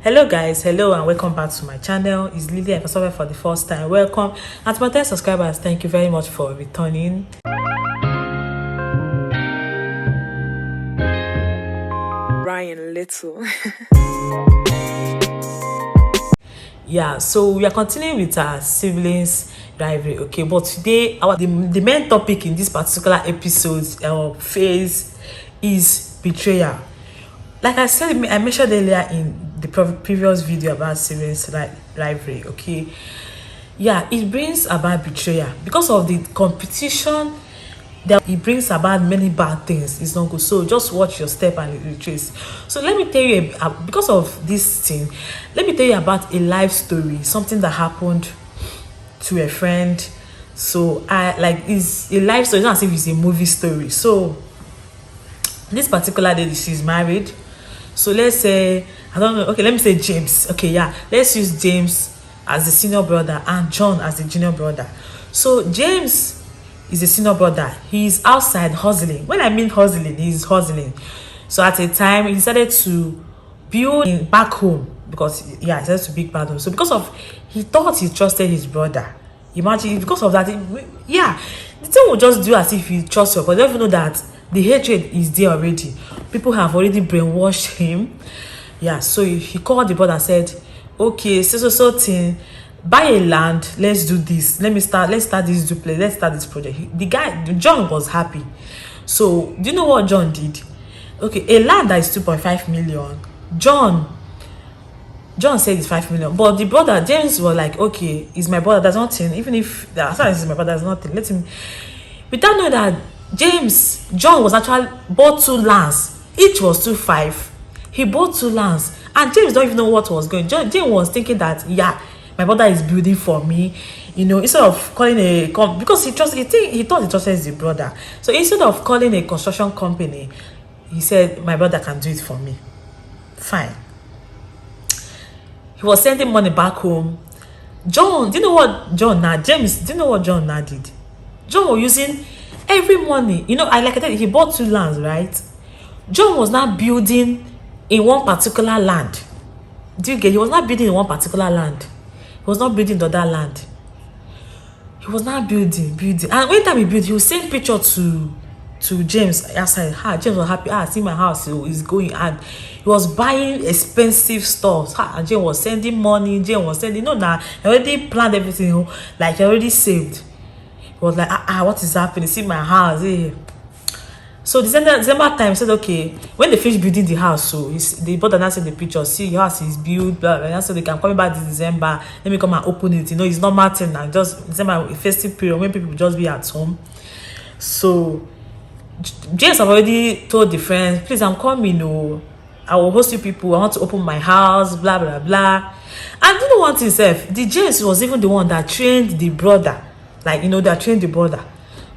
Hello guys, hello and welcome back to my channel. It's Lily. If you're for the first time, welcome. And to my 10 subscribers, thank you very much for returning. Ryan Little. Yeah, so we are continuing with our siblings rivalry, okay, but today the main topic in this particular episode phase is betrayal. Like I said, I mentioned earlier in the previous video about siblings rivalry, okay. Yeah, it brings about betrayal because of the competition that it brings about many bad things. It's not good, so just watch your step and retrace. So let me tell you, because of this thing, let me tell you about a life story, something that happened to a friend. So it's a life story. It's not as if it's a movie story. So this particular lady, she's married. So let's say, I don't know, okay, let me say James. Okay, yeah, let's use James as the senior brother and John as the junior brother. So James is the senior brother. He's outside hustling. When I mean hustling, he's hustling. So at a time, he decided to build back home because, yeah, he decided to build back home. So because of, he thought he trusted his brother. Imagine, because of that, yeah, the thing will just do as if you trust your brother. You don't even know that the hatred is there already. People have already brainwashed him. Yeah, so he called the brother and said, okay, so thing, buy a land, let's do this. Let's start this duplex, let's start this project. John was happy. So do you know what John did? Okay, a land that is 2.5 million. John said it's 5 million, but the brother James was like, okay, it's my brother, there's nothing. Even if as long as it's my brother, there's nothing. Let him. Without knowing that John was actually bought 2 lands. Each was 2.5. He bought 2 lands, and James don't even know what was going. James was thinking that, yeah, my brother is building for me, you know, instead of calling because he thought he trusted his brother. So instead of calling a construction company, he said, my brother can do it for me. Fine. He was sending money back home. John, do you know what John now? James, do you know what John now did? John was using every money. You know, like I said, he bought 2 lands, right? John was not building in one particular land. Do you get? He was not building in one particular land. He was not building the other land. He was not building. And when time he built, he would send picture to James outside. James was happy. See my house is going, and he was buying expensive stuff. And James was sending money. James was sending. Now he already planned everything. Like he already saved. He was like, what is happening? See my house. So December time said, okay, when they finish building the house, so the brother now sent the picture, see your house is built, blah, blah, blah. So they can come back this December, let me come and open it. You know, it's not Martin now, just December, festive period when people just be at home. So James have already told the friends, please, I'm coming, I will host you people, I want to open my house, blah, blah, blah. And you know one thing, the James was even the one that trained the brother. Like, you know, that trained the brother.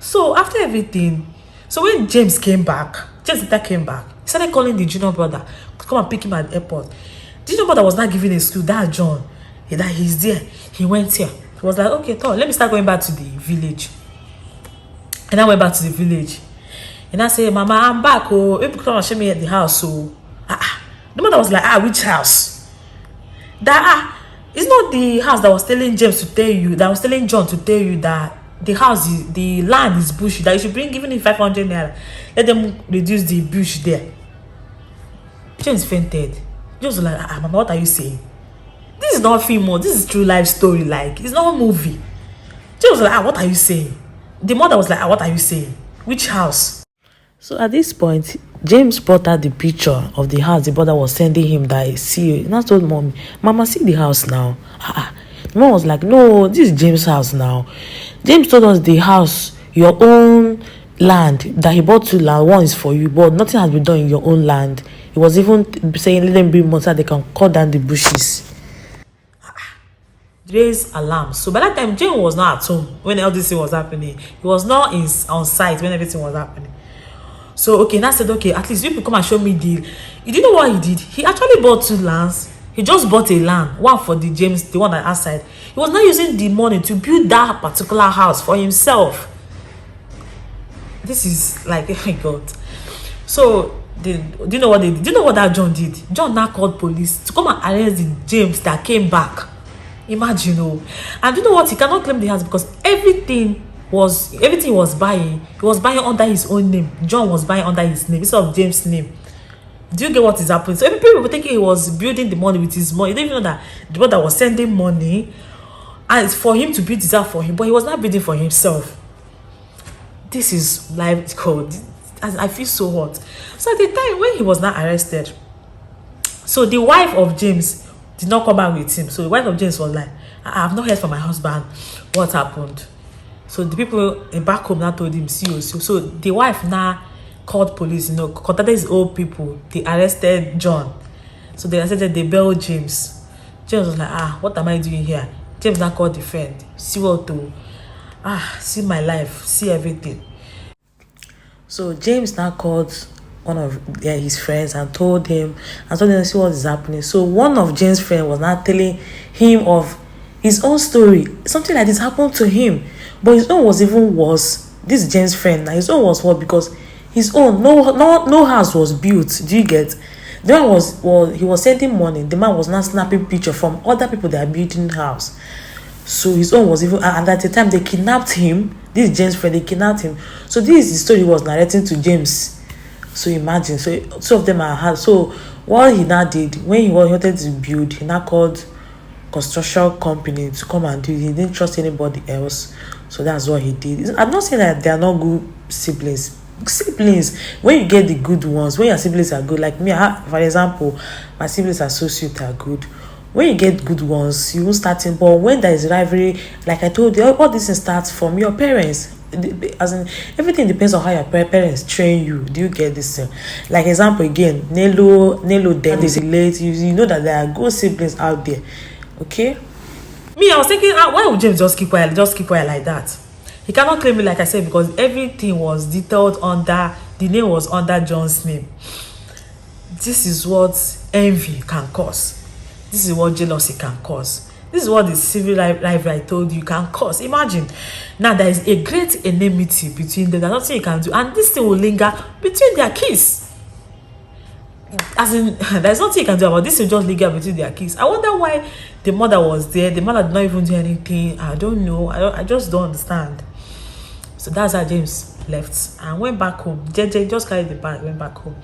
So after everything, so when James came back, he started calling the junior brother to come and pick him at the airport. The junior brother was not giving a excuse. That John, he's there. He went here. He was like, okay, let me start going back to the village. And I went back to the village. And I said, Mama, I'm back. People come and show me at the house. So, the mother was like, which house? It's not the house that was telling James to tell you, that was telling John to tell you that the land is bush, that you should bring even if 500 naira. Let them reduce the bush there. James fainted. James was like, Mama, what are you saying? This is not film, this is true life story. Like, it's not a movie. James was like, what are you saying? The mother was like, what are you saying? Which house? So at this point, James brought out the picture of the house the brother was sending him that I see. And I told Mommy, Mama, see the house now. The mom was like, no, this is James' house now. James told us the house, your own land, that he bought 2 land. One is for you, but nothing has been done in your own land. He was even saying, let them bring money so they can cut down the bushes. Raise alarm. So by that time, James was not at home when all this thing was happening. He was not on site when everything was happening. So, okay, now said, okay, at least you can come and show me the. You didn't know what he did? He actually bought 2 lands. He just bought a land, one for the James, the one outside. He was not using the money to build that particular house for himself. This is like, oh my God. So do you know what they did? Do you know what that John did? John now called police to come and arrest the James that came back. Imagine, oh. And do you know what? He cannot claim the house because everything was buying. He was buying under his own name. John was buying under his name instead of James' name. Do you get what is happening? So people were thinking he was building the money with his money. They didn't even know that the brother was sending money and it's for him to build this out for him, but he was not building for himself. This is life code. I feel so hot. So at the time when he was not arrested, so the wife of James did not come back with him. So the wife of James was like, I have not heard from my husband. What happened? So the people back home now told him, see. So the wife now called police, contacted his old people. They arrested John. So they arrested, they bailed James. James was like, what am I doing here? James now called the friend. See what to, see my life, see everything. So James now called one of his friends and told them see what is happening. So one of James' friends was now telling him of his own story. Something like this happened to him, but his own was even worse. This James' friend, now his own was what? Because his own no house was built. Do you get? The man he was sending money. The man was not snapping picture from other people that are building house. So his own was even, and at the time they kidnapped him. This James' friend, they kidnapped him. So this is the story he was narrating to James. So imagine, so two of them are hard. So what he now did, when he wanted to build, he now called construction company to come and do it. He didn't trust anybody else. So that's what he did. I'm not saying that they are not good siblings. Siblings, when you get the good ones, when your siblings are good, like me, for example, my siblings are so sweet, are good. When you get good ones, you will start in, but when there is rivalry, like I told you, all this starts from your parents. As in, everything depends on how your parents train you. Do you get this thing? Like example again, Nelo then is late. You know that there are good siblings out there. Okay. Me, I was thinking, why would James just keep quiet like that? He cannot claim it, like I said, because everything was detailed under the name was under John's name. This is what envy can cause. This is what jealousy can cause. This is what the civil life I told you can cause. Imagine. Now there is a great enmity between them. There's nothing you can do. And this thing will linger between their kids. As in, there's nothing you can do about this. Will just linger between their kids. I wonder why the mother was there. The mother did not even do anything. I don't know. I just don't understand. So that's how James left and went back home. JJ just carried the bag, went back home.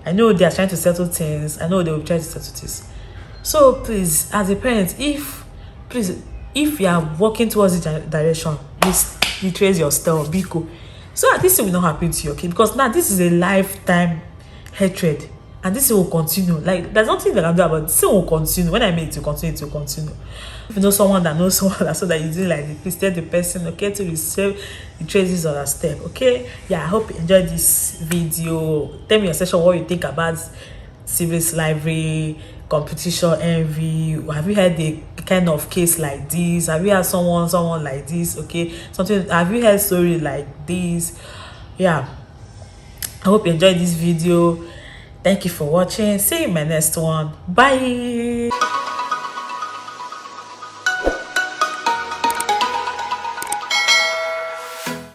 I know they are trying to settle things. I know they will try to settle this. So please, as a parent, if you are working towards this direction, please retrace your style, Biko. So that this will not happen to your kid. Because now this is a lifetime hatred. And this will continue. Like, there's nothing that I can do about it. This will continue. When I mean it will continue, it will continue. If you know someone that knows someone that so that you do like this, please tell the person, okay, to retrace this other step. Okay? Yeah, I hope you enjoyed this video. Tell me your session what you think about siblings rivalry, competition, envy. Have you had a kind of case like this? Have you had someone like this? Okay, something. Have you heard story like this? Yeah, I hope you enjoyed this video. Thank you for watching. See you in my next one. Bye.